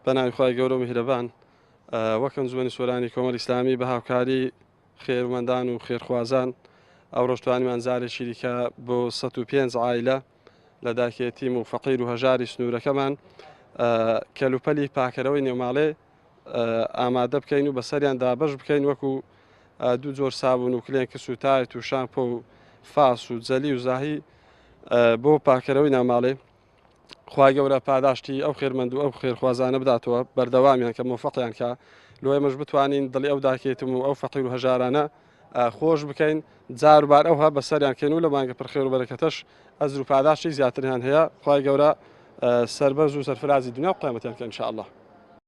بەناوی خوای گەورە و میهرەبان وەک ئەنجومەنی سۆرانی کۆمەڵی ئیسلامی بە هاوکاری خێرمەندان و خێرخوازان ئەو ڕۆژتوانیمان زارێکی دیکە بۆ 105 عایلە لە داکێتیم و فەقیر و هەژاری سنوورەکەمان کەلوپەلی پاکەرەوەی نێوماڵێ ئامادە بکەین و بەسەریان دابەش بکەین وەکو دوو جۆر سابوون و کلێن کەس و تایت و شامپۆ و فاس و جەلی و زاهی بۆ پاکەرەوەی ناوماڵێ. خوای گەورە پاداشتی ئەو خێرمەند و ئەو خێرخوازانە بداتەوە بەردەوامیان کە مۆفەقیان کە لۆ ئێمەش بتوانین دڵی ئەو داکێتم و ئەو فەقیر و هەژارانە خۆش بکەین جاروبار ئەوها بەسەریان کەین و لە مانگە پرخێر و بەرەکەتەش ئەزر و پاداشتی زیاتریان هەیە. خوای گەورە سەربەرز و سەرفرازی دنیا و قیامەتیان کە ئینشاء الله.